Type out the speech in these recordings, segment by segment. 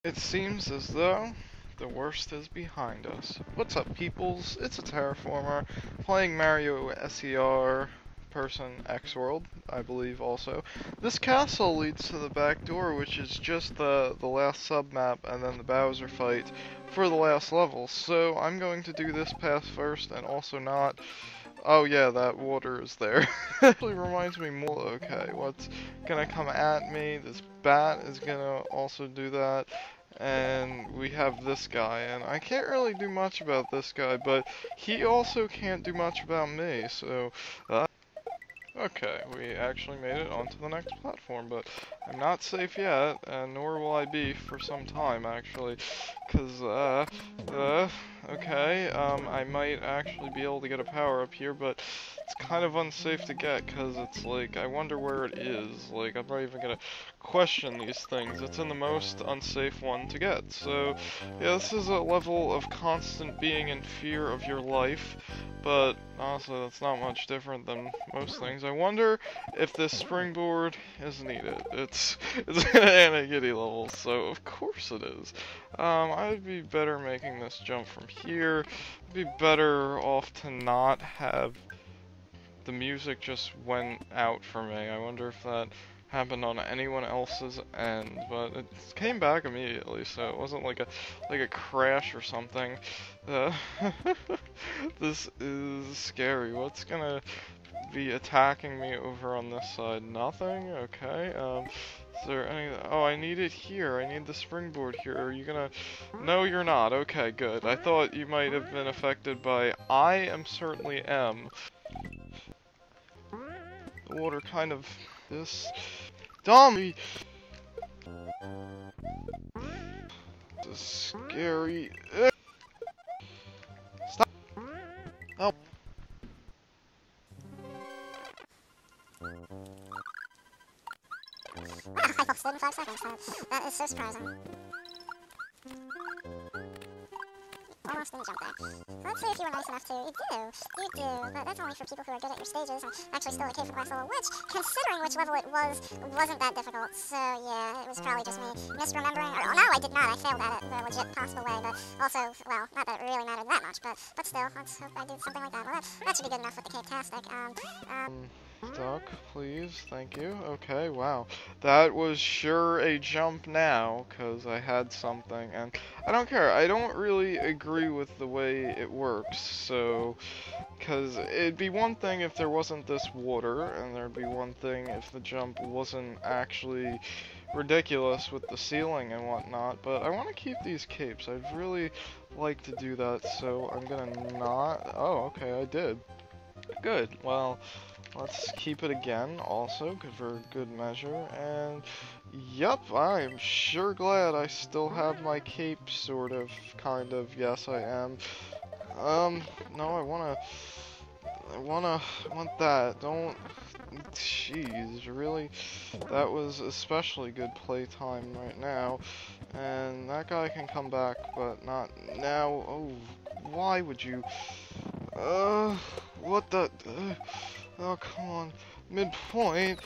It seems as though the worst is behind us. What's up, peoples? It's a Terraformer playing Mario SER Person X World, I believe also. This castle leads to the back door, which is just the last sub-map and then the Bowser fight for the last level. So I'm going to do this path first and also not. Oh yeah, that water is there. Actually reminds me more. Okay, what's gonna come at me? This bat is gonna also do that. And we have this guy, and I can't really do much about this guy, but he also can't do much about me, so okay, we actually made it onto the next platform, but I'm not safe yet, and nor will I be for some time, actually, because, okay, I might actually be able to get a power up here, but it's kind of unsafe to get, because it's like, I wonder where it is, like, I'm not even gonna question these things. It's in the most unsafe one to get, so, yeah, this is a level of constant being in fear of your life, but honestly, that's not much different than most things. I wonder if this springboard is needed. It's an a giddy level, so of course it is. I'd be better making this jump from here. I'd be better off to not have the music just went out for me. I wonder if that happened on anyone else's end, but it came back immediately, so it wasn't like a crash or something. This is scary. What's gonna be attacking me over on this side? Nothing? Okay. Is there any... Oh, I need it here. I need the springboard here. Are you gonna... No, you're not. Okay, good. I thought you might have been affected by... I am certainly am. The water kind of... This... Dummy! This is scary. Stop! Help! I posted in 5 seconds. That is so surprising. Almost didn't jump there. Let's see if you were nice enough to. You do. You do. But that's only for people who are good at your stages and actually still okay for the last level, which, considering which level it was, wasn't that difficult. So, yeah, it was probably just me misremembering. Or, oh, no, I did not. I failed at it the legit possible way. But also, well, not that it really mattered that much, but still, let's hope I do something like that. Well, that should be good enough with the Cape-tastic. Duck, please, thank you. Okay, wow. That was sure a jump now, because I had something, and I don't care. I don't really agree with the way it works, so... Because it'd be one thing if there wasn't this water, and there'd be one thing if the jump wasn't actually ridiculous with the ceiling and whatnot, but I want to keep these capes. I'd really like to do that, so I'm gonna not... Oh, okay, I did. Good, well... Let's keep it again, also, good for good measure, and yep, I'm sure glad I still have my cape, sort of, kind of, yes I am. No, I want that, don't, jeez, really, that was especially good playtime right now, and that guy can come back, but not now. Oh, why would you, what the, oh, come on. Midpoint.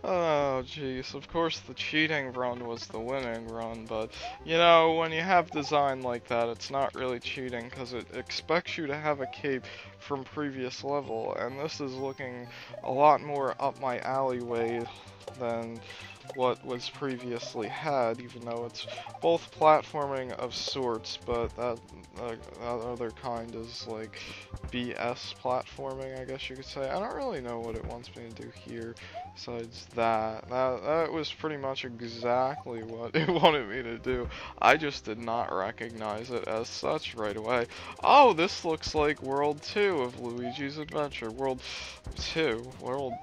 Oh, jeez. Of course, the cheating run was the winning run, but, you know, when you have design like that, it's not really cheating, because it expects you to have a cape from previous level, and this is looking a lot more up my alleyway than what was previously had, even though it's both platforming of sorts, but that other kind is like BS platforming, I guess you could say. I don't really know what it wants me to do here besides that. That was pretty much exactly what it wanted me to do. I just did not recognize it as such right away. Oh, this looks like World 2 of Luigi's Adventure. World 2. World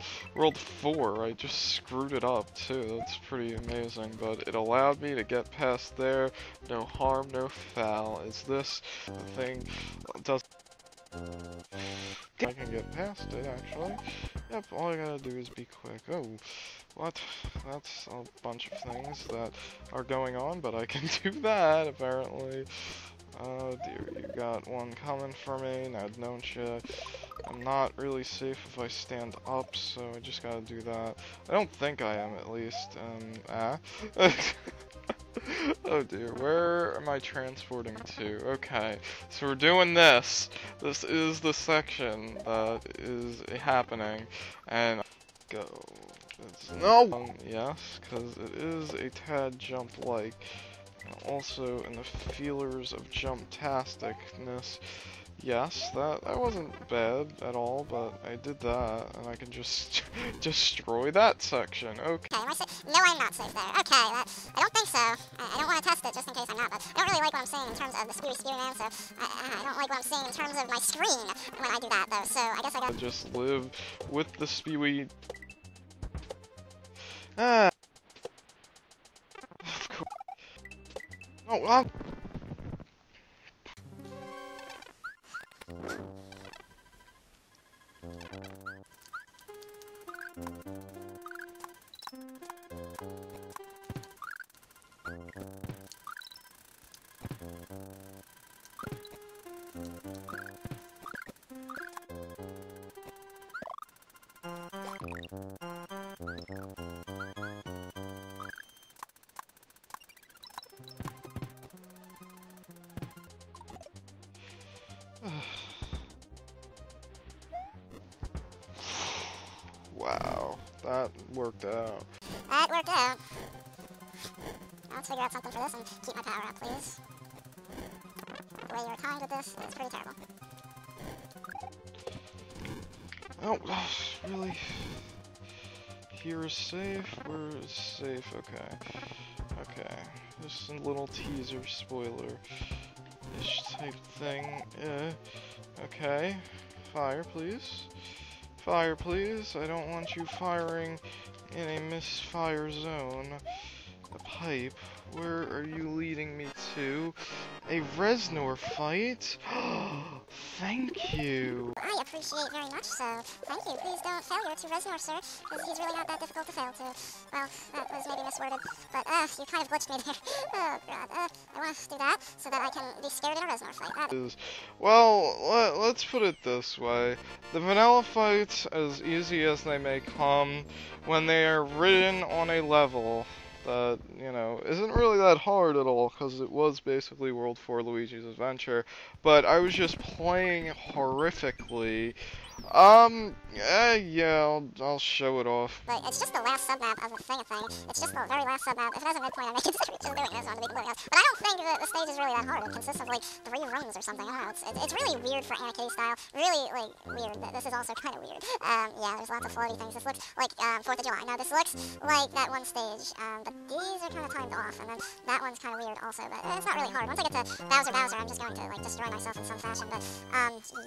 4. I just screwed it up too. That's pretty amazing, but it allowed me to get past there. No harm, no foul. Is this the thing? Does I can get past it, actually. Yep, all I gotta do is be quick. Oh, what? That's a bunch of things that are going on, but I can do that, apparently. Oh dear, you got one coming for me, now don't you? I'm not really safe if I stand up, so I just gotta do that. I don't think I am, at least. Oh dear, where am I transporting to? Okay, so we're doing this. This is the section that is happening, and go. No! Yes, because it is a tad jump-like. Also, in the feelers of jump-tasticness. Yes, that wasn't bad at all, but I did that, and I can just destroy that section. Okay. Okay, am I safe? No, I'm not safe there. Okay, I don't think so. I don't want to test it just in case I'm not, but I don't really like what I'm seeing in terms of the spewy man, so I don't like what I'm seeing in terms of my screen when I do that, though, so I guess I gotta just live with the spewy. Ah. Of course. Oh, wow, that worked out. That worked out. Now let's figure out something for this and keep my power up, please. The way you're timed with this is pretty terrible. Oh, really? Here is safe, where is safe? Okay. Okay. Just a little teaser spoiler-ish type thing. Okay. Fire, please. Fire, please. I don't want you firing in a misfire zone. A pipe. Where are you leading me to? A Reznor fight? Thank you. I appreciate very much so. Thank you. Please don't failure to Reznor, sir, because he's really not that difficult to fail to. Well, that was maybe misworded, but you kind of glitched me there. Oh god. I want to do that so that I can be scared in a Reznor fight. That is, well, let's put it this way. The vanilla fights, as easy as they may come, when they are written on a level that, you know, isn't really that hard at all, because it was basically World 4 Luigi's Adventure, but I was just playing horrifically. Yeah, I'll show it off. But it's just the last submap of the thing. It's just the very last submap. If it has a midpoint, I may consider just doing this one to be completely honest. But I don't think that the stage is really that hard. It consists of like 3 rooms or something. I don't know. It's really weird for Anarchy style. Really, like, weird. This is also kind of weird. Yeah, there's lots of floaty things. This looks like 4th of July. No, this looks like that one stage. But these are kind of timed off, and then that one's kind of weird also. But it's not really hard. Once I get to Bowser, I'm just going to like destroy myself in some fashion. But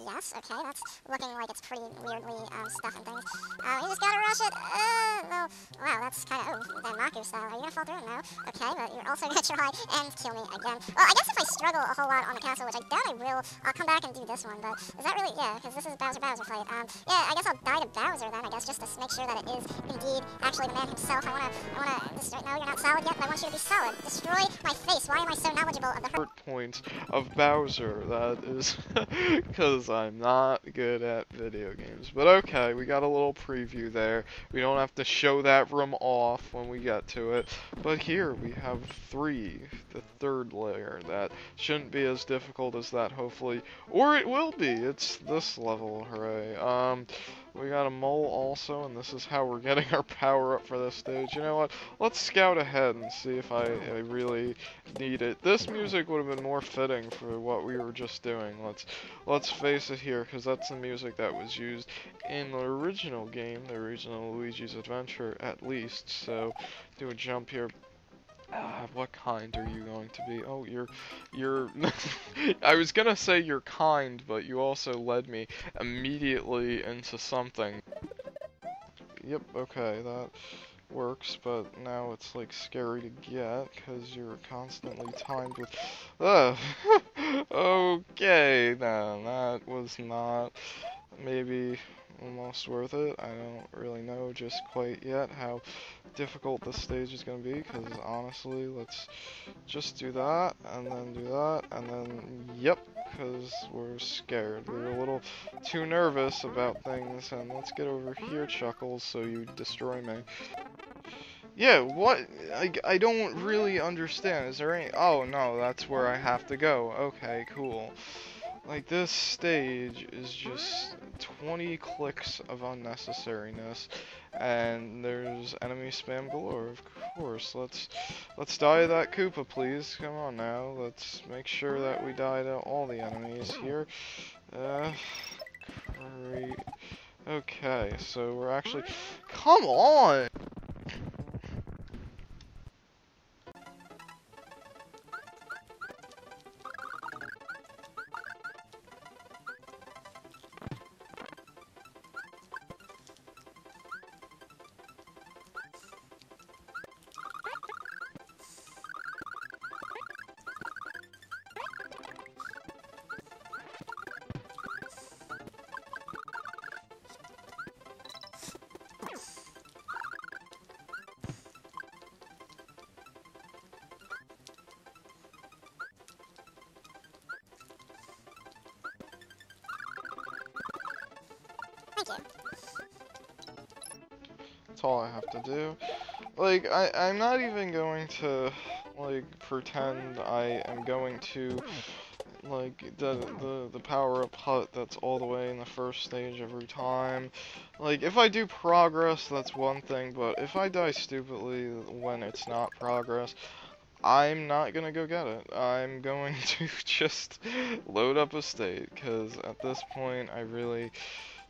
yes, okay, that's looking like it's pretty weirdly stuff and things. You just gotta rush it. Well, wow, that's kind of the Maku style. Are you gonna fall through? No. Okay, but you're also gonna try and kill me again. Well, I guess if I struggle a whole lot on the castle, which I doubt I will, I'll come back and do this one. But is that really? Yeah, because this is Bowser fight. Yeah, I guess I'll die to Bowser then. I guess just to make sure that it is indeed actually the man himself. I wanna destroy. No, you're not solid yet. But I want you to be solid. Destroy my face. Why am I so knowledgeable of the hurt points of Bowser? That is because I'm not good at video games. But okay, we got a little preview there. We don't have to show that room off when we get to it. But here we have 3, the 3rd layer. That shouldn't be as difficult as that, hopefully. Or it will be. It's this level, hooray. We got a mole also, and this is how we're getting our power up for this stage. You know what? Let's scout ahead and see if I really need it. This music would have been more fitting for what we were just doing. Let's face it here, because that's the music that was used in the original game, the original Luigi's Adventure, at least. So, do a jump here. What kind are you going to be? Oh, you're I was gonna say you're kind, but you also led me immediately into something. Yep, okay, that works, but now it's like scary to get, because you're constantly timed with, okay, then, that was not, maybe almost worth it. I don't really know just quite yet how difficult this stage is going to be, because honestly, let's just do that, and then do that, and then, yep, because we're scared. We're a little too nervous about things, and let's get over here, Chuckles, so you destroy me. Yeah, what? I don't really understand. Is there any... Oh, no, that's where I have to go. Okay, cool. Like, this stage is just 20 clicks of unnecessariness, and there's enemy spam galore, of course. Let's die to that Koopa, please. Come on now. Let's make sure that we die to all the enemies here. Great. Okay, so we're actually... Come on! Thank you. That's all I have to do. Like, I'm not even going to, like, pretend I am going to, like, the power-up hut that's all the way in the first stage every time. Like, if I do progress, that's one thing, but if I die stupidly when it's not progress, I'm not gonna go get it. I'm going to just load up a state, because at this point, I really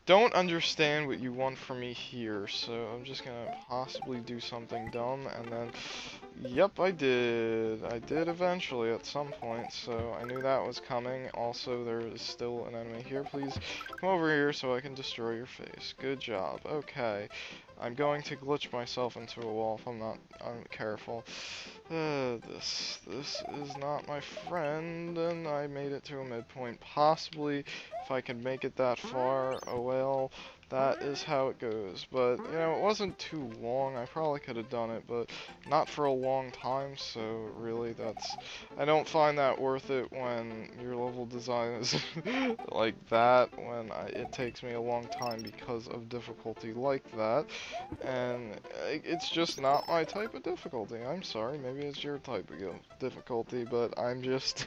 don't understand what you want from me here, so I'm just gonna possibly do something dumb, and then, yep, I did eventually at some point, so I knew that was coming. Also, there is still an enemy here. Please come over here so I can destroy your face. Good job. Okay, I'm going to glitch myself into a wall if I'm not careful. This is not my friend, and I made it to a midpoint. Possibly, if I can make it that far, oh well, that is how it goes. But, you know, it wasn't too long. I probably could have done it, but not for a long time, so really I don't find that worth it when your level design is like that, when it takes me a long time because of difficulty like that, and it's just not my type of difficulty. I'm sorry, maybe it's your type of difficulty, but I'm just,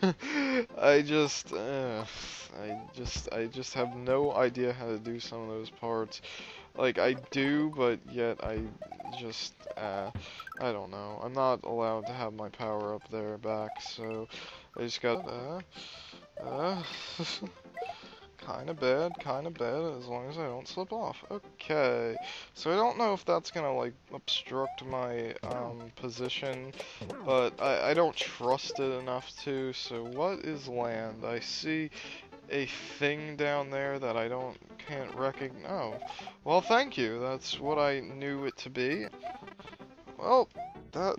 I just have no idea how to do some of those parts. Like, I do, but yet I just, I don't know. I'm not allowed to have my power up there back, so I just got, kinda bad, as long as I don't slip off. Okay, so I don't know if that's gonna, like, obstruct my, position, but I don't trust it enough to, so what is land? I see a thing down there that I can't recognize. Oh, well, thank you. That's what I knew it to be. Well, that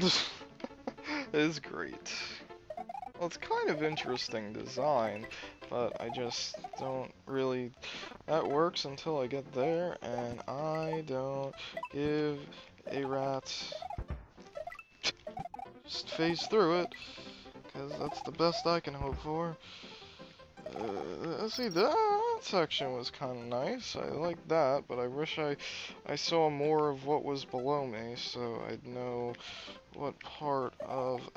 is great. Well, it's kind of interesting design, but I just don't really... That works until I get there, and I don't give a rat's... Just phase through it, because that's the best I can hope for. See, that section was kind of nice. I like that, but I wish I saw more of what was below me, so I'd know what part of...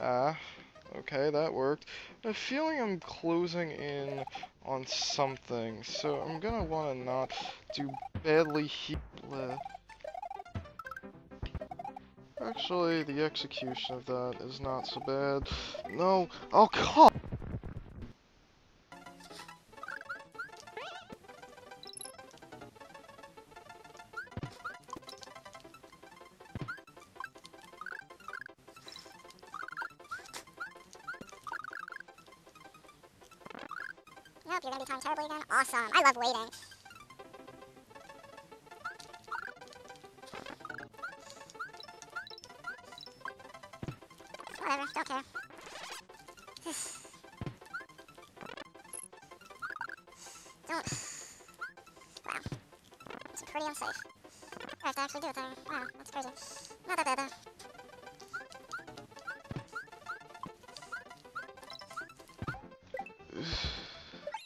Okay, that worked. I have a feeling I'm closing in on something, so I'm gonna want to not do badly here. Actually, the execution of that is not so bad. No, oh god! Nope, you're gonna be timed terribly again? Awesome. I love waiting. Whatever, don't care. Don't... Wow. pretty unsafe. I have to actually do a thing. Wow, that's crazy. Not that bad, though.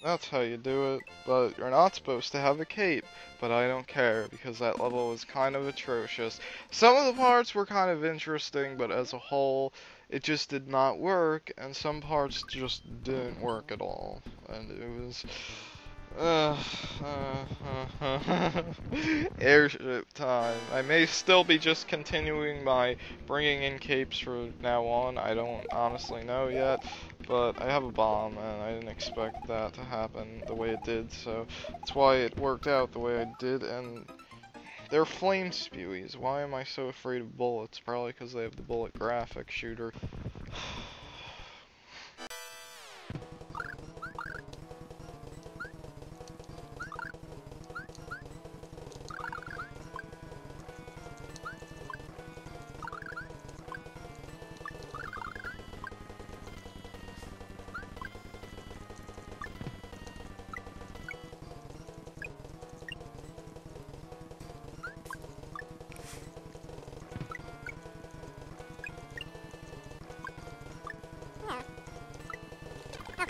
That's how you do it, but you're not supposed to have a cape. But I don't care, because that level was kind of atrocious. Some of the parts were kind of interesting, but as a whole, it just did not work, and some parts just didn't work at all. And it was... airship time. I may still be just continuing my bringing in capes from now on. I don't honestly know yet, but I have a bomb and I didn't expect that to happen the way it did, so that's why it worked out the way I did. And they're flame spewies. Why am I so afraid of bullets? Probably because they have the bullet graphic shooter.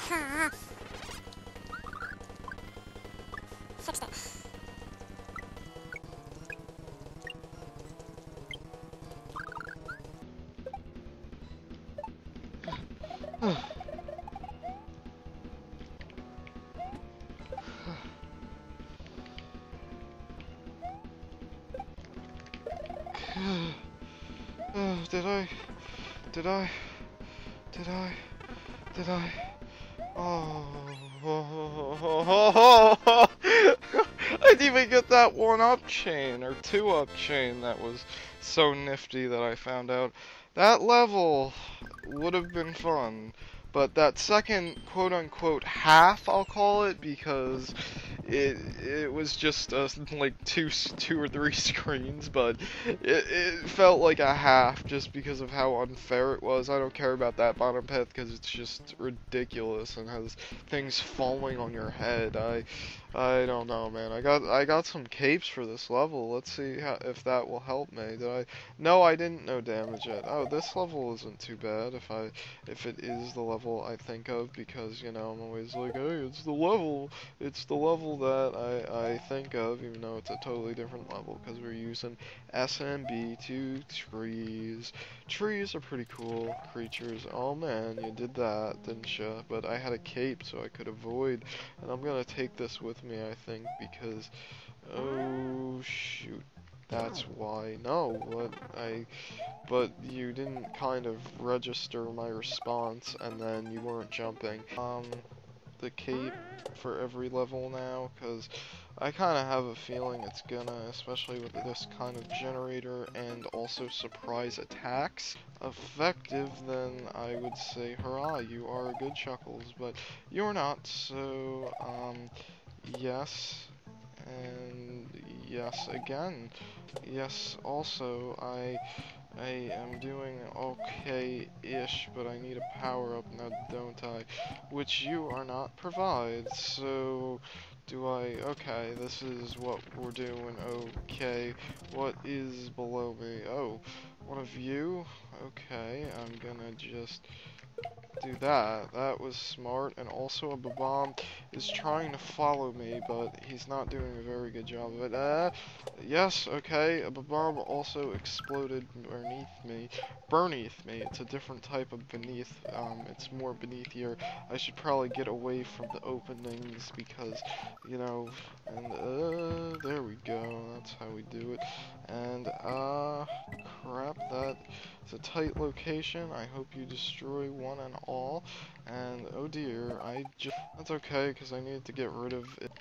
Yeah. Fixed it. Did I? Oh, I didn't even get that one up chain or two up chain. That was so nifty that I found out. That level would have been fun, but that second quote unquote half, I'll call it, because it was just like two or three screens, but it felt like a half just because of how unfair it was. I don't care about that bottom path because it's just ridiculous and has things falling on your head. I don't know, man. I got some capes for this level. Let's see if that will help me. No, I didn't know damage it. Oh, this level isn't too bad if it is the level I think of, because you know I'm always like, hey, it's the level that I think of, even though it's a totally different level because we're using SMB to trees. Trees are pretty cool creatures. Oh man, you did that, didn't you? But I had a cape so I could avoid, and I'm gonna take this with me, I think, because oh shoot, that's why. No, but you didn't kind of register my response, and then you weren't jumping. The cape for every level now, because I kind of have a feeling it's gonna, especially with this kind of generator and also surprise attacks, effective, then I would say, hurrah, you are good, Chuckles, but you're not, so, yes, and yes again. Yes, also, I am doing okay-ish, but I need a power-up now, don't I? Which you are not provide, so do I? Okay, this is what we're doing, okay. What is below me? Oh, one of you? Okay, I'm gonna just do that. That was smart, and also a bomb is trying to follow me, but he's not doing a very good job of it. Yes, okay, a bomb also exploded beneath me. It's a different type of beneath. It's more beneath here. I should probably get away from the openings because, you know, and there we go. That's how we do it. And crap, that it's a tight location. I hope you destroy one and all. And oh dear, that's okay because I needed to get rid of it.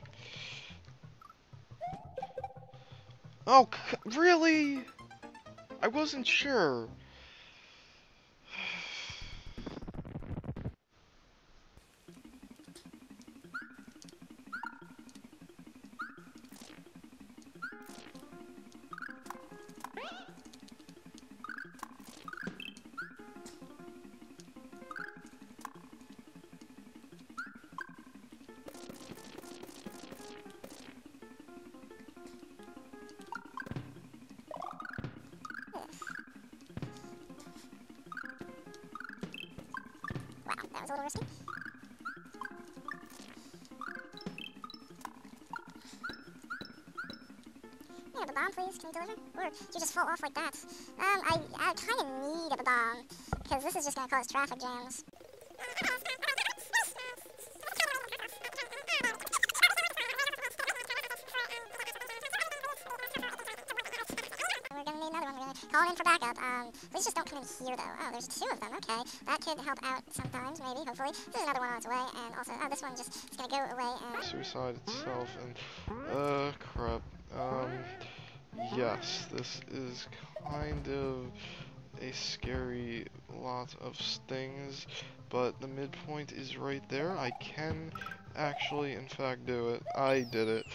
Oh, really? I wasn't sure. risky. Can I have a bomb, please? Can you deliver? Or do you just fall off like that? I kind of need a bomb, because this is just going to cause traffic jams. We're going to need another one. We're going to call in for backup. Please just don't come in here, though. Oh, there's 2 of them. Okay. That could help out sometimes, maybe, hopefully. There's another one on its way, and also, oh, this one just is going to go away and... Suicide itself, and, crap. Yes, this is kind of a scary lot of stings, but the midpoint is right there. I can actually, in fact, do it. I did it.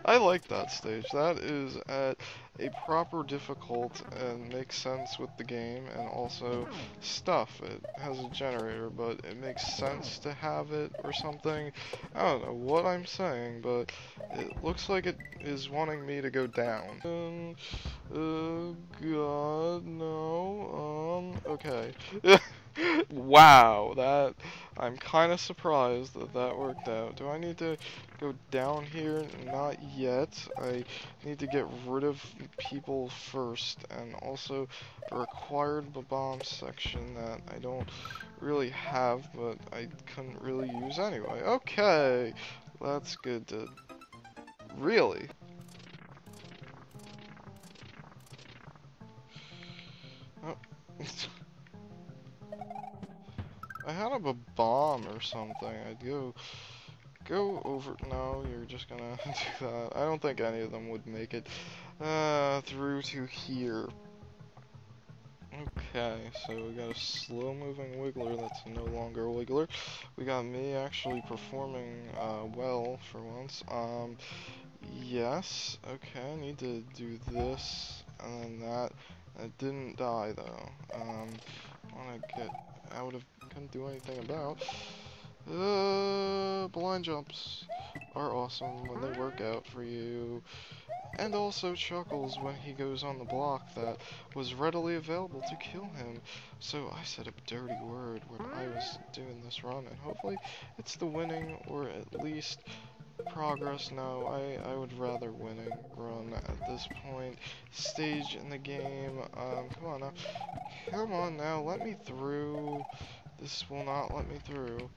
I like that stage. That is at a proper difficult and makes sense with the game, and also stuff. It has a generator, but it makes sense to have it or something. I don't know what I'm saying, but it looks like it is wanting me to go down. Oh god, no, okay. Wow, that, I'm kind of surprised that that worked out. Do I need to go down here? Not yet. I need to get rid of people first, and also a required bomb section that I don't really have, but I couldn't really use anyway. Okay, that's good to... Really? Oh. I had a bomb or something. I'd go over. No, you're just gonna do that. I don't think any of them would make it through to here. Okay, so we got a slow-moving wiggler that's no longer a wiggler. We got me actually performing well for once. Yes. Okay, I need to do this and then that. It didn't die though. I wanna get out of. Couldn't do anything about. Blind jumps are awesome when they work out for you. And also Chuckles when he goes on the block that was readily available to kill him. So I said a dirty word when I was doing this run, and hopefully it's the winning or at least progress. No, I would rather winning run at this point. Stage in the game. Come on now. Come on now, let me through. This will not let me through.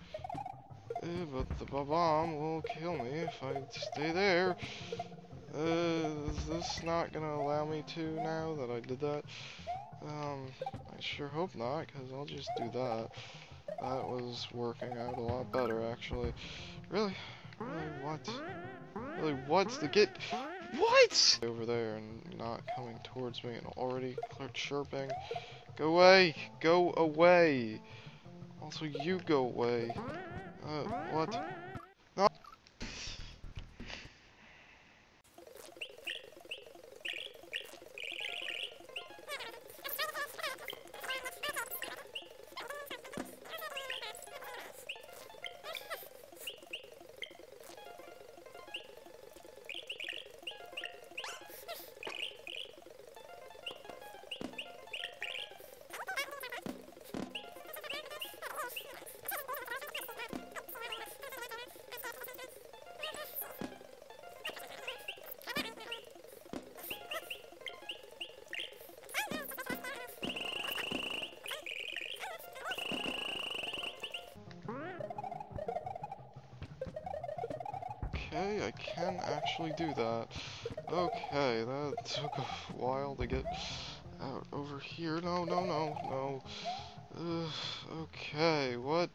But the bomb will kill me if I stay there. Is this not gonna allow me to now that I did that? I sure hope not, because I'll just do that. That was working out a lot better, actually. Really? Really, what? Really, what's the get? What? Over there and not coming towards me and already chirping. Go away! Go away! Also, you go away. What? No. Okay, I can actually do that. Okay, that took a while to get out over here. No, no, no, no. Okay, what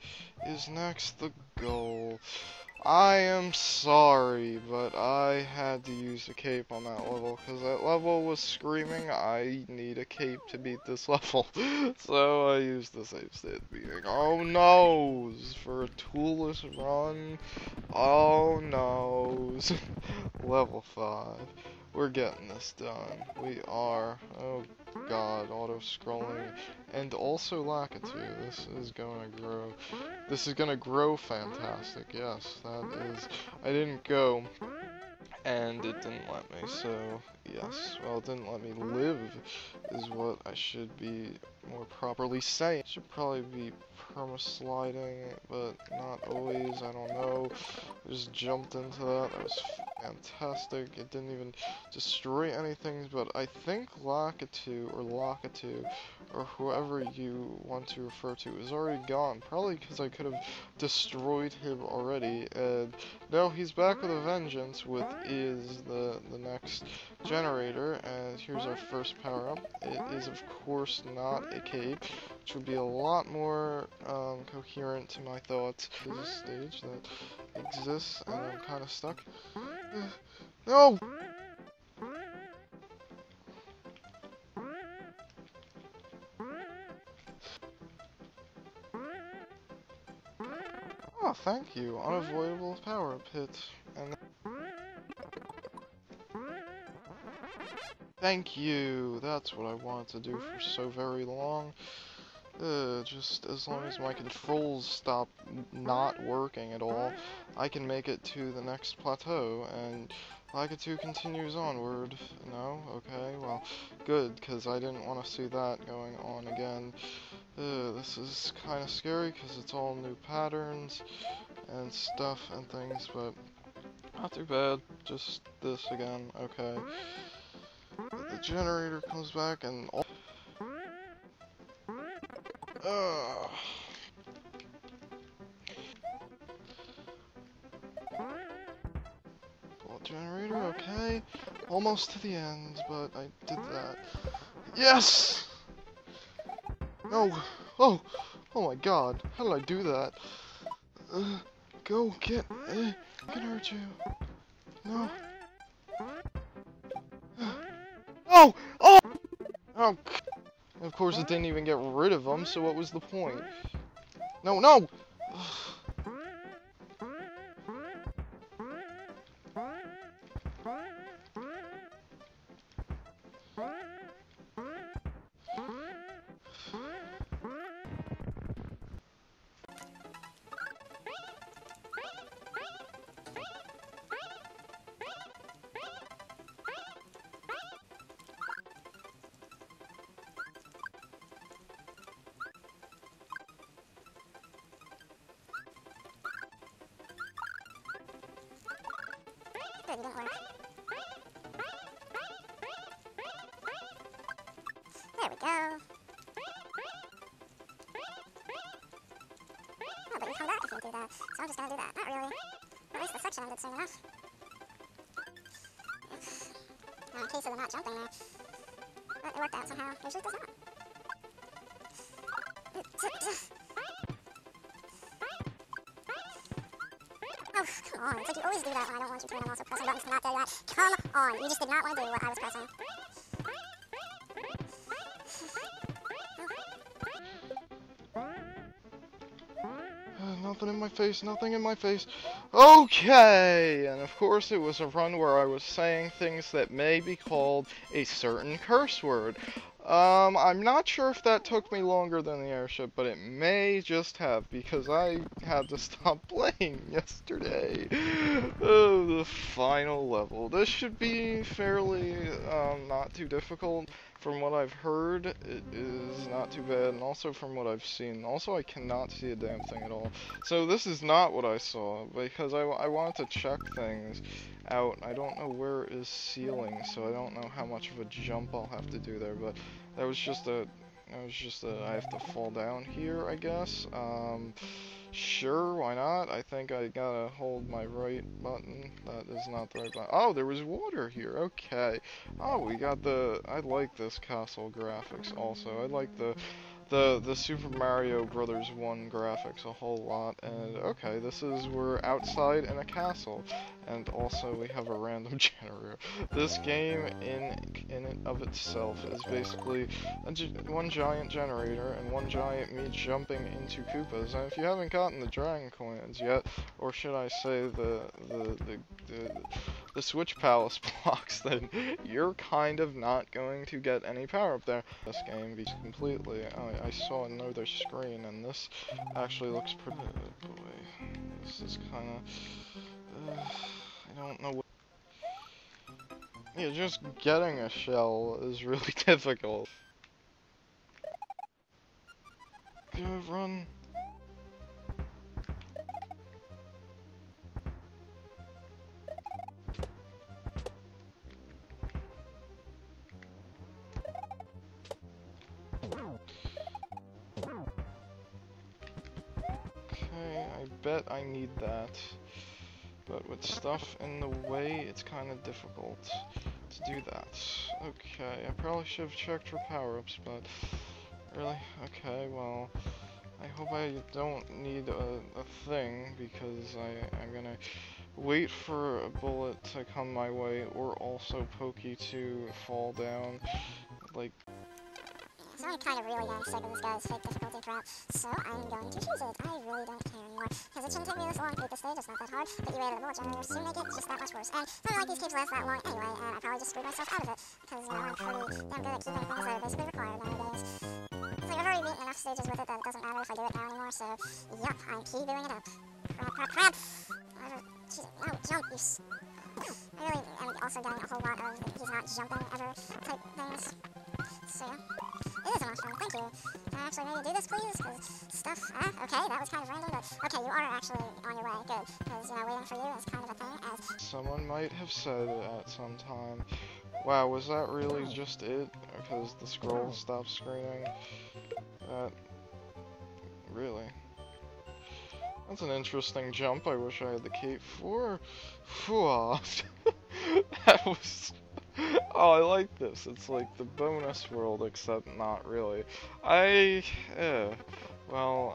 is next? The goal. I am sorry, but I had to use a cape on that level, because that level was screaming, I need a cape to beat this level. So I used the save state beating. Oh no! For a toolless run. Oh no! Level 5. We're getting this done. We are. Oh god, auto-scrolling. And also Lakitu. This is gonna grow. This is gonna grow fantastic. Yes, that is. I didn't go and it didn't let me, so yes, well, it didn't let me live is what I should be more properly saying. Should probably be perma-sliding, but not always, I don't know. I just jumped into that. That was fantastic. It didn't even destroy anything, but I think Lakitu, or whoever you want to refer to, is already gone. Probably because I could have destroyed him already, and no, he's back with a vengeance, with the next generator, and here's our first power-up. It is, of course, not a cape, which would be a lot more coherent to my thoughts. There's a stage that exists, and I'm kind of stuck. No! Oh, thank you. Unavoidable power pit. And thank you. That's what I wanted to do for so very long. Just as long as my controls stop not working at all, I can make it to the next plateau, and Lakitu continues onward. No? Okay, well, good, because I didn't want to see that going on again. This is kind of scary, because it's all new patterns and stuff and things, but not too bad. Just this again, okay. But the generator comes back, and all Pull generator, okay. Almost to the end, but I did that. Yes! No! Oh! Oh my god, how did I do that? Go get I can hurt you. No. Oh! Oh! Oh! Of course it didn't even get rid of them, so what was the point? No, no! Good, you didn't work. There we go. Oh, but you come back if you do that, so I'm just gonna do that. Not really. At least the section ended soon enough. Now, in case of them not jumping there. But it worked out somehow. Usually it does not. Oh, come on. It's like you always do that when I don't want you to, and I'm also pressing buttons to not do that. Come on. You just did not want to do what I was pressing. Nothing in my face, nothing in my face. Okay! And of course it was a run where I was saying things that may be called a certain curse word. I'm not sure if that took me longer than the airship, but it may just have, because I had to stop playing yesterday. Oh, the final level. This should be fairly, not too difficult. From what I've heard, it is not too bad, and also from what I've seen. Also, I cannot see a damn thing at all. So this is not what I saw, because I wanted to check things out. I don't know where is ceiling, so I don't know how much of a jump I'll have to do there, but that was just a I have to fall down here, I guess. Sure, why not? I think I gotta hold my right button. That is not the right button. Oh, there was water here. Okay. Oh, we got I like this castle graphics also. I like the Super Mario Brothers 1 graphics a whole lot. And okay, we're outside in a castle, and also we have a random generator. This game in and of itself is basically one giant generator and one giant me jumping into Koopas. And if you haven't gotten the Dragon Coins yet, or should I say the Switch Palace blocks, then you're kind of not going to get any power up there. This game be completely. I saw another screen, and this actually looks pretty good. Boy, this is kind of. I don't know what. Yeah, just getting a shell is really difficult. Go, run. Okay, I bet I need that. But with stuff in the way, it's kind of difficult to do that. Okay, I probably should have checked for power-ups, but... Really? Okay, well... I hope I don't need a thing, because I'm gonna wait for a bullet to come my way, or also Pokey to fall down, like... So I'm kind of really getting sick of this guy's fake difficulty crap, so I'm going to choose it. I really don't care anymore, because it shouldn't take me this long to beat this stage, it's not that hard, but you rated the bullet generators to make it just that much worse. And I don't like these caves last that long anyway, and I probably just screwed myself out of it, because, you know, I'm pretty damn good at keeping things that are basically required nowadays. It's like I've already beaten enough stages with it that it doesn't matter if I do it now anymore, so, yup, I'm key-doing it up. Crap! Whatever. Jeez, no, jump, you I really am also getting a whole lot of he's not jumping ever type things, so yeah. It is a much fun, thank you. Can I actually maybe do this, please? Because stuff, okay, that was kind of random, but okay, you are actually on your way, good. Because, you know, waiting for you is kind of a thing, as... Someone might have said it at some time. Wow, was that really just it? Because the scroll stopped screening? Really? That's an interesting jump, I wish I had the cape for. Phew. That was... Oh, I like this. It's like the bonus world, except not really. Well,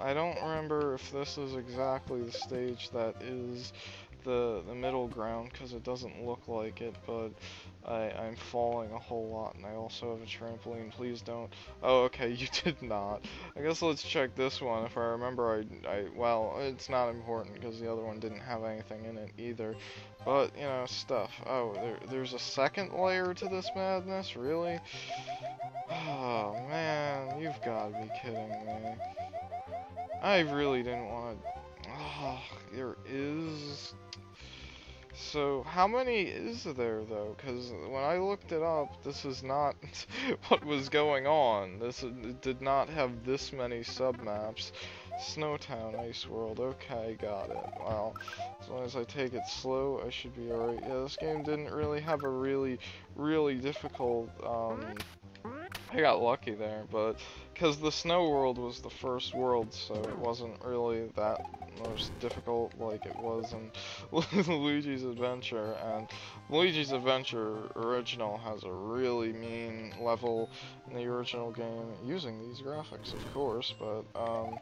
I don't remember if this is exactly the stage that is the middle ground, because it doesn't look like it, but I'm falling a whole lot, and I also have a trampoline. Please don't. Oh, okay, you did not. I guess let's check this one. If I remember, well, it's not important, because the other one didn't have anything in it either. But, you know, stuff. Oh, there's a second layer to this madness? Really? Oh, man, you've got to be kidding me. I really didn't want to... Oh, there is... So, how many is there, though? Because when I looked it up, this is not what was going on. It did not have this many submaps. Snowtown, Ice World, okay, got it. Well, as long as I take it slow, I should be alright. Yeah, this game didn't really have a really difficult, I got lucky there, but because the snow world was the first world, so it wasn't really that most difficult like it was in Luigi's Adventure. And Luigi's Adventure original has a really mean level in the original game using these graphics, of course, but or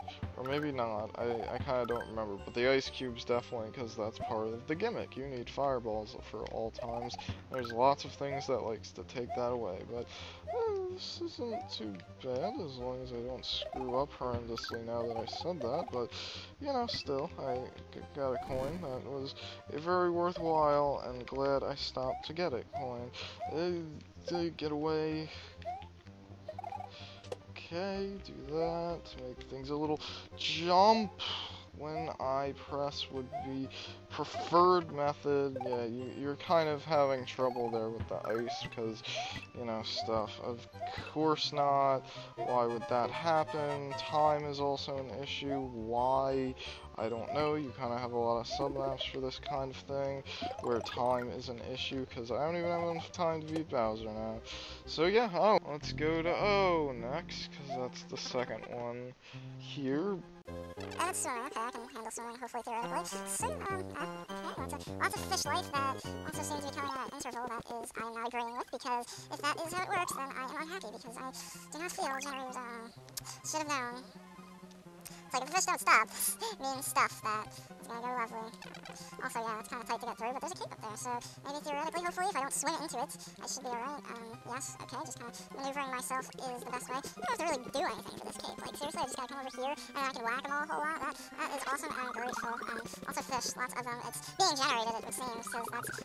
maybe not. I kind of don't remember, but the ice cubes definitely, because that's part of the gimmick. You need fireballs for all times. There's lots of things that likes to take that away, but this isn't too bad as long as I don't screw up horrendously now that I said that. But you know, still, I got a coin. That was a very worthwhile and glad I stopped to get it coin. Get away. Okay, do that. Make things a little jump. When I press would be preferred method. Yeah, you're kind of having trouble there with the ice because, you know, stuff. Of course not. Why would that happen? Time is also an issue. Why? I don't know. You kind of have a lot of submaps for this kind of thing where time is an issue, because I don't even have enough time to beat Bowser now. So yeah, let's go to O next, because that's the second one here. It's swimming, okay, I can handle swimming, hopefully, theoretically. So, okay, lots of fish life that also seems to be coming at an interval that is I'm not agreeing with, because if that is how it works, then I am unhappy, because I do not feel generators, should have known. It's like, if the fish don't stop, it means stuff that is gonna go lovely. Also, yeah, it's kind of tight to get through, but there's a cape up there, so maybe theoretically, hopefully, if I don't swim into it, I should be alright. Yes, okay, just kind of maneuvering myself is the best way. I don't have to really do anything for this cape. Like, seriously, I just gotta come over here, and I can whack them all a whole lot. That is awesome, and I'm grateful. Also fish, lots of them. It's being generated, it would seem, because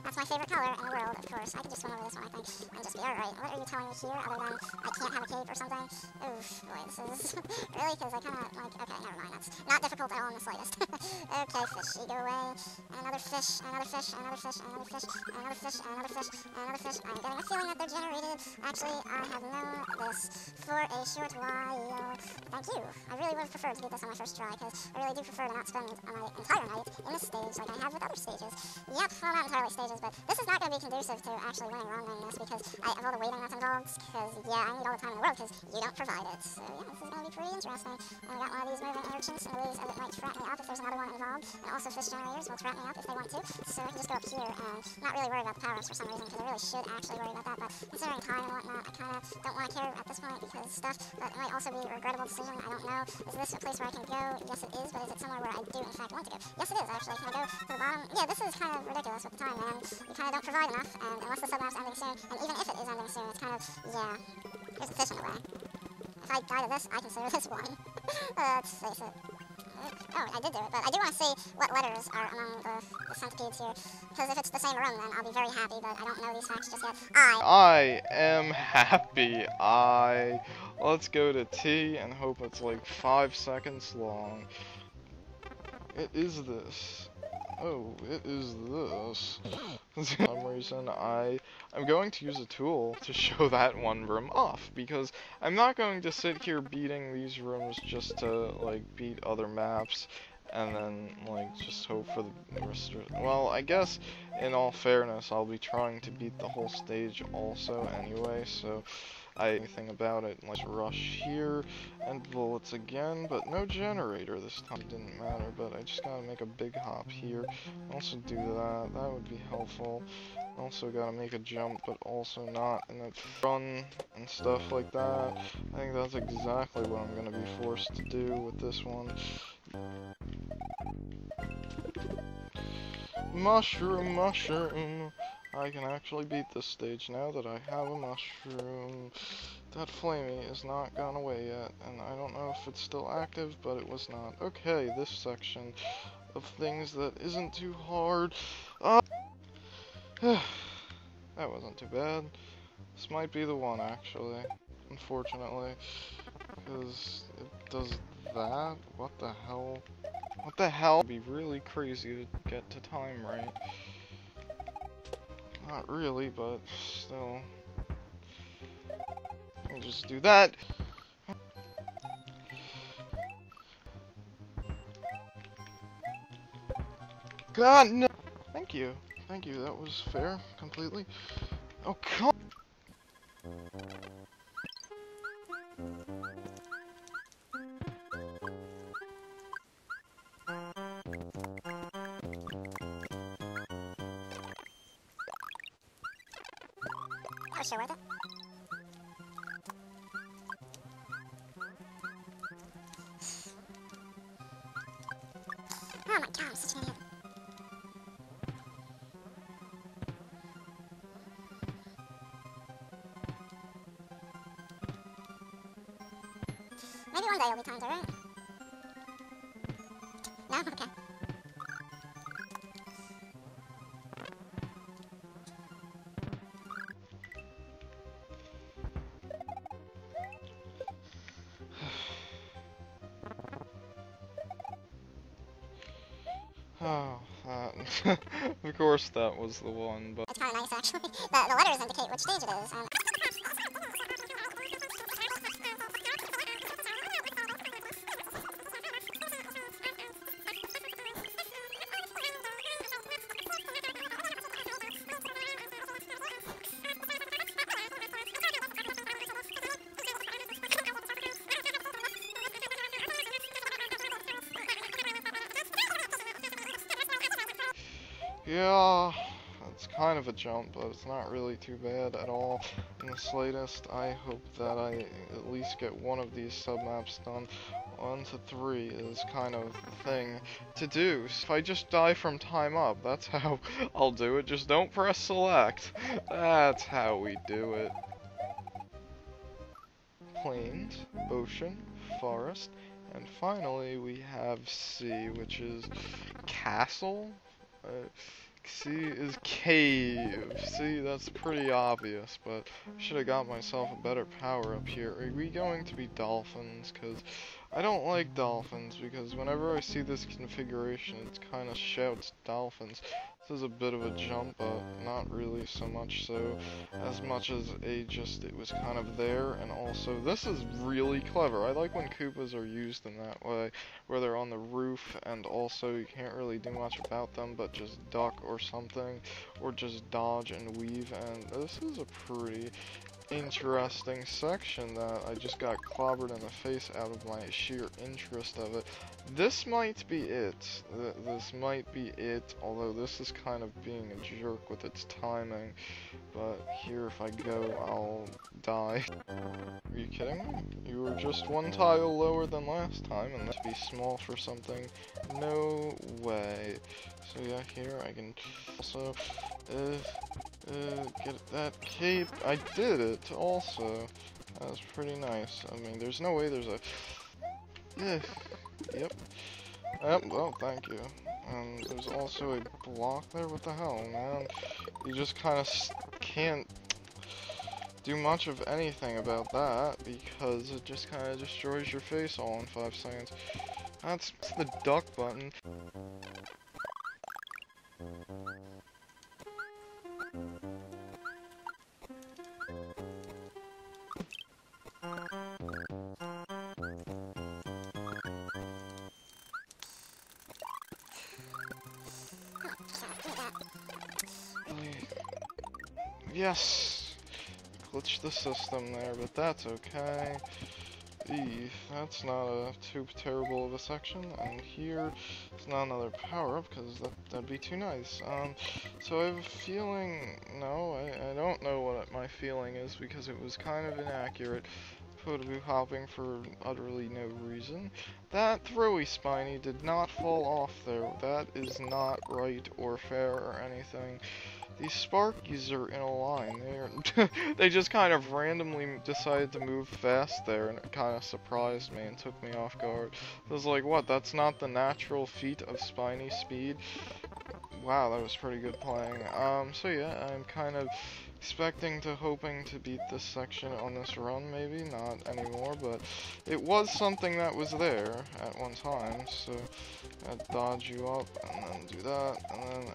that's my favorite color in the world, of course. I could just swim over this one, I think, and just be alright. What are you telling me here, other than I can't have a cape or something? Oof, boy, this is... really, because I kind of, like, okay, never mind, that's not difficult at all in the slightest. Okay, fishy, go away. And another fish, and another fish, and another fish, and another fish, and another fish, and another fish, and another fish. I'm getting a feeling that they're generated. Actually, I have known this for a short while. Thank you. I really would have preferred to beat this on my first try, because I really do prefer to not spend my entire night in this stage like I have with other stages. Yep, well, not entirely stages, but this is not going to be conducive to actually winning running this, because of all the waiting that's involved, because, yeah, I need all the time in the world, because you don't provide it. So, yeah, this is going to be pretty interesting. And we got one of these moving air chimps, and the ways of it might trap me up if there's another one involved, and also fish generators will trap me up if they want to, so I can just go up here and not really worry about the power-ups for some reason, because I really should actually worry about that, but considering time and whatnot, I kind of don't want to care at this point because stuff, but it might also be a regrettable decision, I don't know. Is this a place where I can go? Yes, it is, but is it somewhere where I do, in fact, want to go? Yes, it is, actually. Can I go to the bottom? Yeah, this is kind of ridiculous with the time, man. You kind of don't provide enough, and unless the sub-map's ending soon, and even if it is ending soon, it's kind of, yeah, there's a fish in the way. If I die to this, I consider this one. Let's face it. Oh, I did do it, but I do want to see what letters are among the centipedes here, because if it's the same room, then I'll be very happy, but I don't know these facts just yet. I am happy. Let's go to T and hope it's like 5 seconds long. It is this. Oh, it is this. For some reason, I'm going to use a tool to show that one room off, because I'm not going to sit here beating these rooms just to, like, beat other maps, and then, like, just hope for the rest of it. Well, I guess, in all fairness, I'll be trying to beat the whole stage also anyway, so anything about it. Let's rush here, and bullets again, but no generator this time. It didn't matter, but I just gotta make a big hop here. Also do that, that would be helpful. Also gotta make a jump, but also not in a run and stuff like that. I think that's exactly what I'm gonna be forced to do with this one. Mushroom, mushroom. I can actually beat this stage now that I have a mushroom. That flamey is not gone away yet, and I don't know if it's still active, but it was not. Okay, this section of things that isn't too hard. That wasn't too bad. This might be the one, actually, unfortunately, because it does that. What the hell? What the hell? It'd be really crazy to get to time right. Not really, but still. I'll just do that. God, no! Thank you. Thank you, that was fair, completely. Oh, come That was sure worth it. Oh my god, I'm such an idiot. Maybe one day it'll be time to, right? No? Okay. Oh, that. Of course that was the one, but... It's kind of nice, actually. The letters indicate which stage it is. Yeah, it's kind of a jump, but it's not really too bad at all in the slightest. I hope that I at least get one of these sub-maps done. 1 to 3 is kind of the thing to do. If I just die from time up, that's how I'll do it. Just don't press select. That's how we do it. Plains, ocean, forest, and finally we have C, which is castle. C is cave. See, that's pretty obvious, but I should have got myself a better power up here. Are we going to be dolphins? Because I don't like dolphins because whenever I see this configuration, it kind of shouts dolphins. This is a bit of a jump, but not really so much so as much as it was kind of there. And also, this is really clever. I like when Koopas are used in that way, where they're on the roof, and also you can't really do much about them, but just duck or something, or just dodge and weave. And this is a pretty interesting section that I just got clobbered in the face out of my sheer interest of it. This might be it. This might be it, although this is kind of being a jerk with its timing. But here, if I go, I'll die. Are you kidding me? You were just one tile lower than last time, and that'd be small for something. No way. So yeah, here I can also, get that cape. I did it, also. That was pretty nice. I mean, there's no way there's a... Yep. Yep, well, thank you. There's also a block there. What the hell, man? You just kind of can't do much of anything about that, because it just kind of destroys your face all in 5 seconds. That's the duck button. Yes! Glitched the system there, but that's okay. That's not too terrible of a section, and here it's not another power-up, because that'd be too nice. So I have a feeling, no, I don't know what my feeling is, because it was kind of inaccurate. Tubedumb hopping for utterly no reason. That throwy spiny did not fall off there. That is not right or fair or anything. These Sparkies are in a line. They just kind of randomly decided to move fast there, and it kind of surprised me and took me off guard. I was like, what, that's not the natural feat of spiny speed? Wow, that was pretty good playing. So yeah, I'm kind of hoping to beat this section on this run, maybe, not anymore, but it was something that was there at one time, so I'd dodge you up, and then do that, and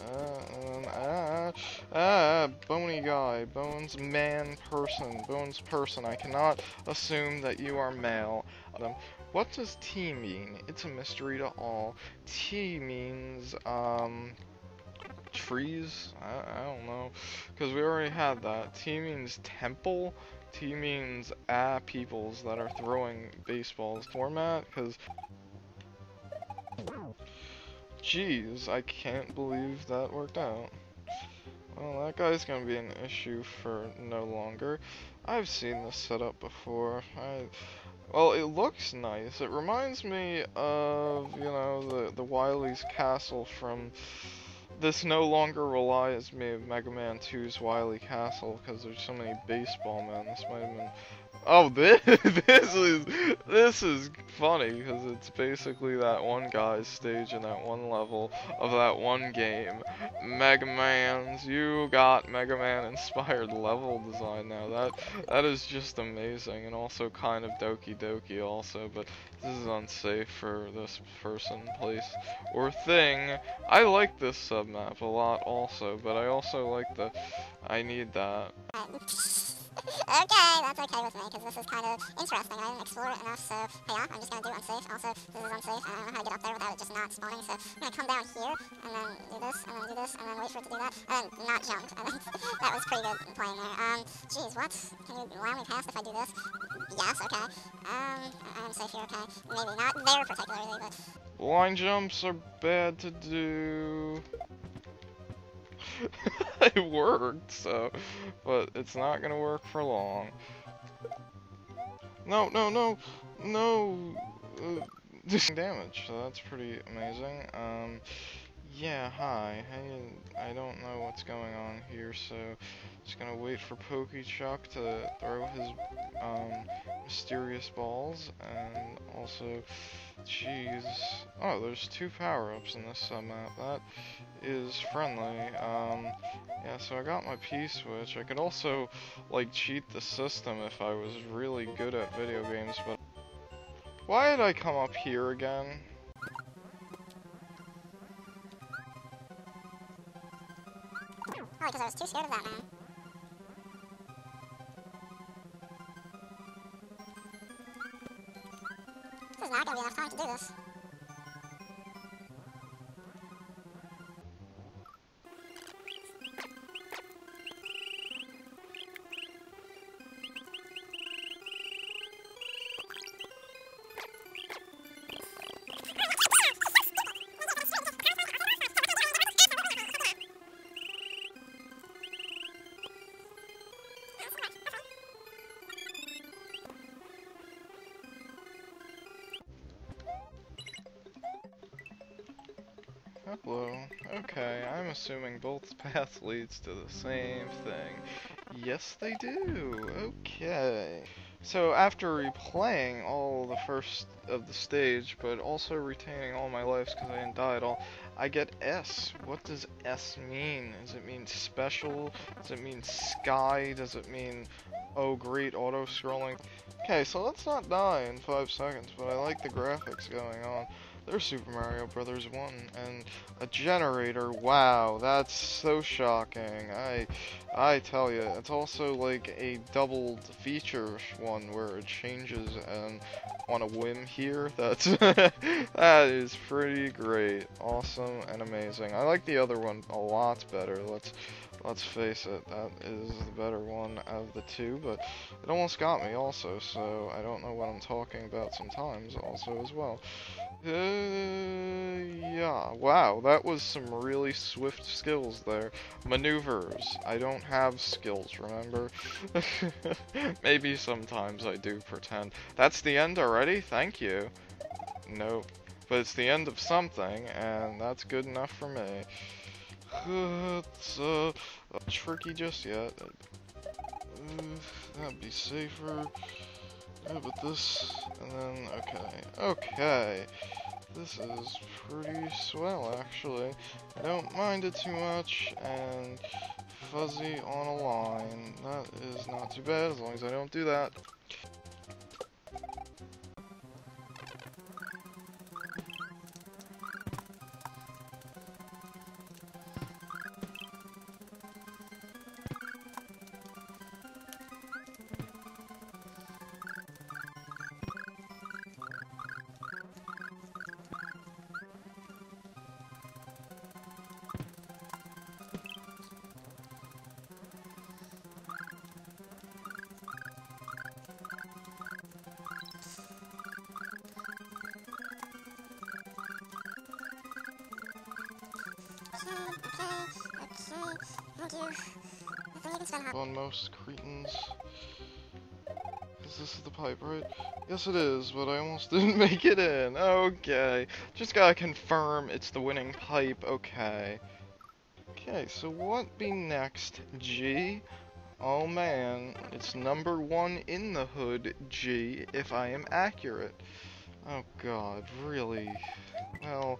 then, bony guy, bones person, I cannot assume that you are male. What does T mean? It's a mystery to all. T means, trees? I don't know, because we already had that. T means temple. T means peoples that are throwing baseballs. Format, because jeez, I can't believe that worked out. Well, that guy's gonna be an issue for no longer. I've seen this setup before. Well, it looks nice. It reminds me of, you know, the Wily's castle from... This no longer reminds me of Mega Man 2's Wily Castle, because there's so many baseball men. This might have been... Oh, this is funny, because it's basically that one guy's stage in that one level of that one game. Mega Man's, you got Mega Man inspired level design now. That is just amazing, and also kind of Doki Doki also, but this is unsafe for this person, place, or thing. I like this submap a lot also, but I also like I need that. Okay, that's okay with me, because this is kind of interesting. I didn't explore it enough, so hey, yeah, I'm just going to do unsafe. Also, this is unsafe, and I don't know how to get up there without it just not spawning, so I'm going to come down here, and then do this, and then do this, and then wait for it to do that, and then not jump. And then that was pretty good playing there. Geez, what? Can you allow me past if I do this? Yes, okay. I'm safe here, okay. Maybe not there particularly, but... Line jumps are bad to do. It worked, so, but it's not gonna work for long. No, damage, so that's pretty amazing. Yeah, hi. I don't know what's going on here, so just gonna wait for Chuck to throw his mysterious balls, and also, jeez. Oh, there's 2 power-ups in this submap. That is friendly. Yeah, so I got my P-switch. I could also, like, cheat the system if I was really good at video games, but Why did I come up here again? Probably because I was too scared of that man. This is not gonna be enough time to do this. Hello. Okay, I'm assuming both paths leads to the same thing. Yes, they do. Okay. So after replaying all the first of the stage, but also retaining all my lives because I didn't die at all, I get S. What does S mean? Does it mean special? Does it mean sky? Does it mean, oh great, auto-scrolling? Okay, so let's not die in 5 seconds, but I like the graphics going on. There's Super Mario Brothers 1, and a generator, wow, that's so shocking. I tell you, it's also like a doubled feature one where it changes and on a whim here. That's that is pretty great, awesome, and amazing. I like the other one a lot better. Let's face it, that is the better one of the two, but it almost got me also, so I don't know what I'm talking about sometimes also as well. Yeah, wow, that was some really swift skills there. Maneuvers. I don't have skills, remember? Maybe sometimes I do pretend. That's the end already? Thank you. Nope. But it's the end of something, and that's good enough for me. It's not tricky just yet. That'd be safer. Yeah, but this, and then, okay. This is pretty swell, actually. I don't mind it too much, and fuzzy on a line. That is not too bad, as long as I don't do that. On most cretins. This is the pipe, right? Yes it is, but I almost didn't make it in. Okay. Just gotta confirm it's the winning pipe. Okay. Okay, so what be next? G? Oh man, it's number 1 in the hood, G, if I am accurate. Oh god, really? Well,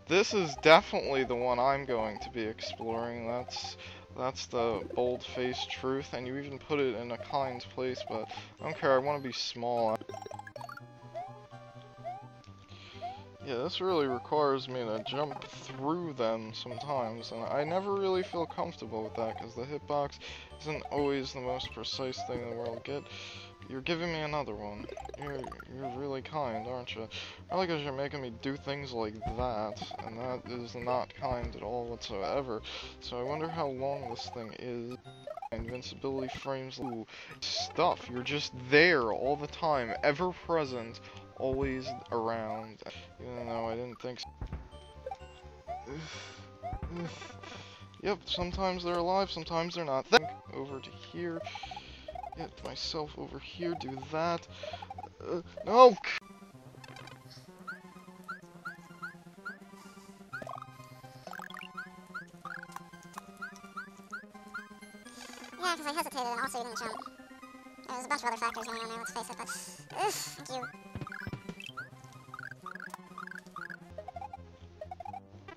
this is definitely the one I'm going to be exploring. That's the bold-faced truth, and you even put it in a kind place, but I don't care, I want to be small. Yeah, this really requires me to jump through them sometimes, and I never really feel comfortable with that, because the hitbox isn't always the most precise thing in the world. You're giving me another one. You're really kind, aren't you? I like as you're making me do things like that, and that is not kind at all whatsoever. So I wonder how long this thing is. Invincibility frames, ooh, stuff. You're just there all the time, ever present, always around. Even though I didn't think so. Yep, sometimes they're alive, sometimes they're not. Over to here. Get myself over here, do that. No! Yeah, because I hesitated and also you didn't jump. There's a bunch of other factors going on there, let's face it, but... thank you.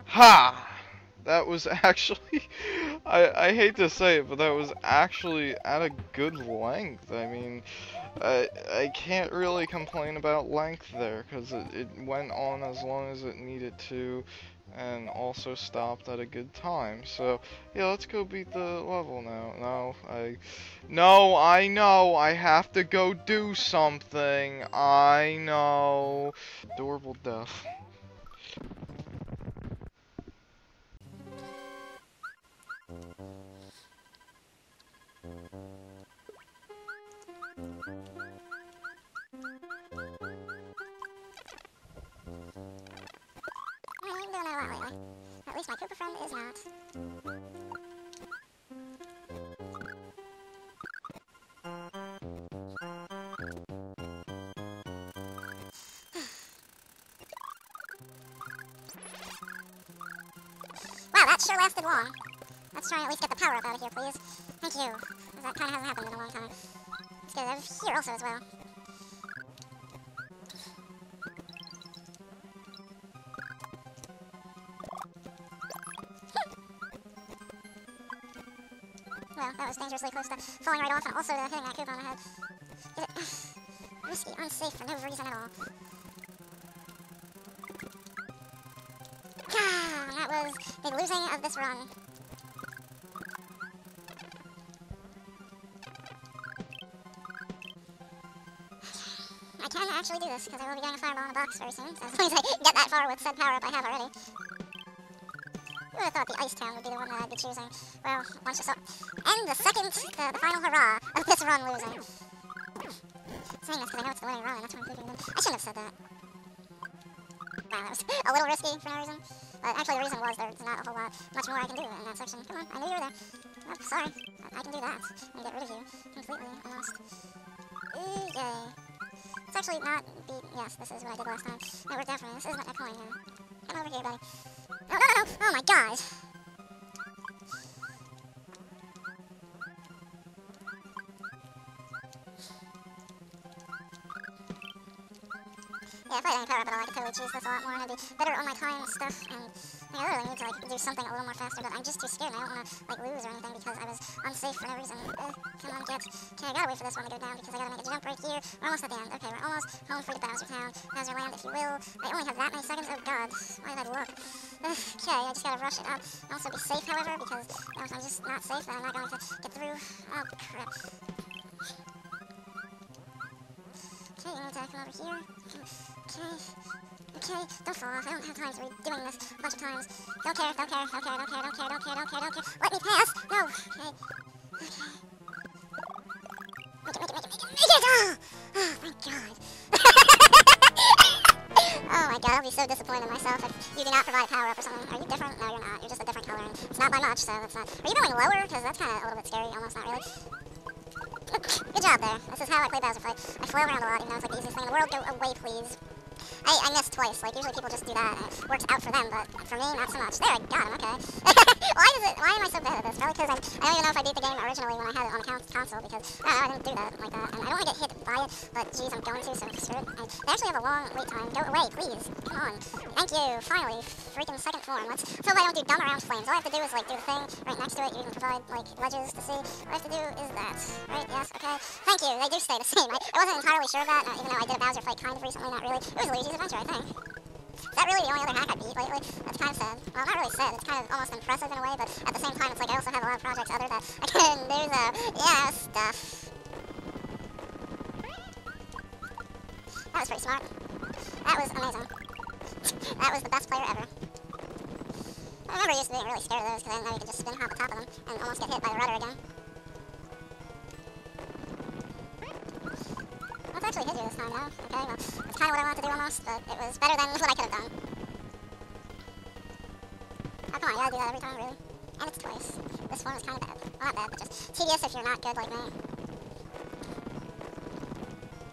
Ha! That was actually... I hate to say it, but that was actually at a good length. I mean, I can't really complain about length there, because it went on as long as it needed to, and also stopped at a good time. So, yeah, let's go beat the level now. No, I know, I have to go do something. I know. Adorable death. I'm doing it a lot lately. At least my Cooper friend is not. Wow, that sure lasted long. Let's try and at least get the power up out of here, please. Thank you. That kind of hasn't happened in a long time. Let's get it over here also as well. Well, that was dangerously close to falling right off and also to hitting that Coop on the head. Get it risky, unsafe for no reason at all. And that was the losing of this run. I can actually do this because I will be getting a fireball in a box very soon. So as long as I get that far with said power up I have already. Who would have thought the Ice Town would be the one that I'd be choosing? Well, once you saw. And the final hurrah of this run losing. Saying this because I know it's the winning run, and that's why I'm keeping them. I shouldn't have said that. Wow, that was a little risky for no reason. But actually, the reason was there's not a whole lot, much more I can do in that section. Come on, I knew you were there. Oh, sorry. I can do that. And get rid of you completely, almost. Ooh, yay. It's actually not beat. Yes, this is what I did last time. It worked out for me. This isn't a coin now. Come over here, buddy. No, no, no! Oh my god! Yeah, if I didn't power up at all, I could totally choose this a lot more, and I'd be better on my time and stuff, and I really need to, like, do something a little more faster, but I'm just too scared, and I don't want to, like, lose or anything because I was unsafe for no reason. Come on, get. Okay, I gotta wait for this one to go down because I gotta make a jump right here. We're almost at the end. Okay, we're almost home free to Bowser Town. Bowser Land, if you will. I only have that many seconds. Oh, God. Why did I look? Okay, I just gotta rush it up. Also be safe, however, because if I'm just not safe, then I'm not going to get through. Oh, crap. Okay, you need to come over here. Okay, don't fall off. I don't have time to be doing this a bunch of times. Don't care. Let me pass. No. Okay. Make it! Oh, thank God. Oh my God, I'll be so disappointed in myself if you do not provide power up or something. Are you different? No, you're not. You're just a different color. And it's not by much, so that's not. Are you going lower? Because that's kind of a little bit scary. Almost not really. Good job there. This is how I play Bowser Fight. I flail around a lot, even though it's like the easiest thing in the world. Go away, please. I missed twice. Like, usually people just do that, and it works out for them, but for me, not so much. There, I got him, okay. Why am I so bad at this? Probably because I don't even know if I beat the game originally when I had it on the console, because, I don't know, I didn't do that like that, and I don't want to get hit by it, but geez, I'm going to, so screw it. They actually have a long wait time. Go away, please. Come on. Thank you. Finally, freaking second form. Let's hope I don't do dumb around flames. All I have to do is, like, do the thing right next to it. You can provide, like, ledges to see. All I have to do is that. Right? Yes, okay. Thank you. They do stay the same. I wasn't entirely sure of that, even though I did a Bowser Fight kind of recently, not really. It was Luigi's Adventure, I think. Is that really the only other hack I beat lately? That's kind of sad. Well, not really sad. It's kind of almost impressive in a way, but at the same time, it's like I also have a lot of projects other that I can do, so, yeah, stuff. That was pretty smart. That was amazing. That was the best player ever. I remember used to being really scared of those, because I didn't know you could just spin hop on top of them and almost get hit by the rudder again. Let's actually hit you this time, though. Okay, well, it's kind of what I wanted to do almost, but it was better than what I could have done. Oh, come on, you gotta do that every time, really? And it's twice. This one is kind of bad. Well, not bad, but just tedious if you're not good like me.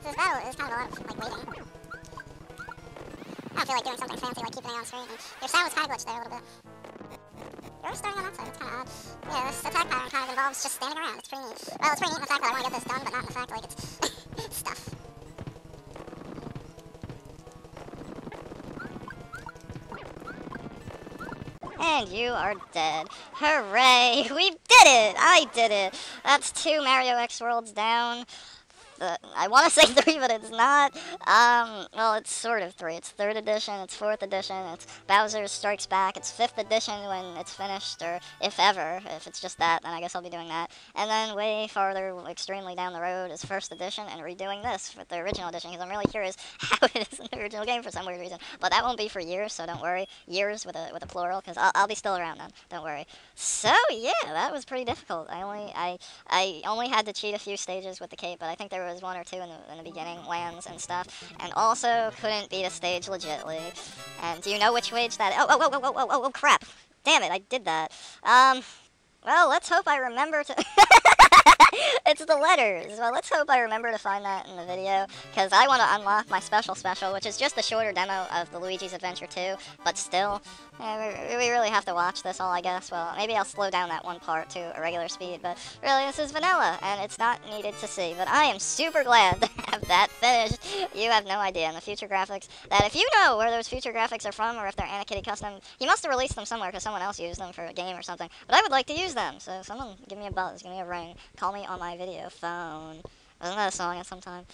This battle is kind of a lot of, like, waiting. I don't feel like doing something fancy like keeping it on screen, and your sound was kind of glitched there a little bit. You're starting on that side, it's kind of odd. Yeah, this attack pattern kind of involves just standing around, it's pretty neat. Well, it's pretty neat in the fact that I want to get this done, but not in the fact, like, it's stuff. And you are dead. Hooray! We did it! I did it! That's 2 Mario X Worlds down. I want to say 3, but it's not. Well, it's sort of 3. It's 3rd edition, it's 4th edition, it's Bowser Strikes Back, it's 5th edition when it's finished, or if ever. If it's just that, then I guess I'll be doing that. And then way farther, extremely down the road, is 1st edition, and redoing this for the original edition, because I'm really curious how it is in the original game for some weird reason. But that won't be for years, so don't worry. Years with a plural, because I'll be still around then. Don't worry. So yeah, that was pretty difficult. I only had to cheat a few stages with the cape, but I think there was 1 or 2 in the beginning lands and stuff. And also couldn't beat a stage legitly. And do you know which stage that? Oh, crap! Damn it, I did that. Well, let's hope I remember to. It's the letters. Well, let's hope I remember to find that in the video, because I want to unlock my special, which is just a shorter demo of the Luigi's Adventure 2, but still, we really have to watch this all, I guess. Well, maybe I'll slow down that one part to a regular speed, but really, this is vanilla, and it's not needed to see, but I am super glad to have that finished. You have no idea. And the future graphics, that if you know where those future graphics are from, or if they're Anakitty custom, he must have released them somewhere, because someone else used them for a game or something, but I would like to use them, so someone give me a buzz, give me a ring, call me on my video phone. Wasn't that a song at some time?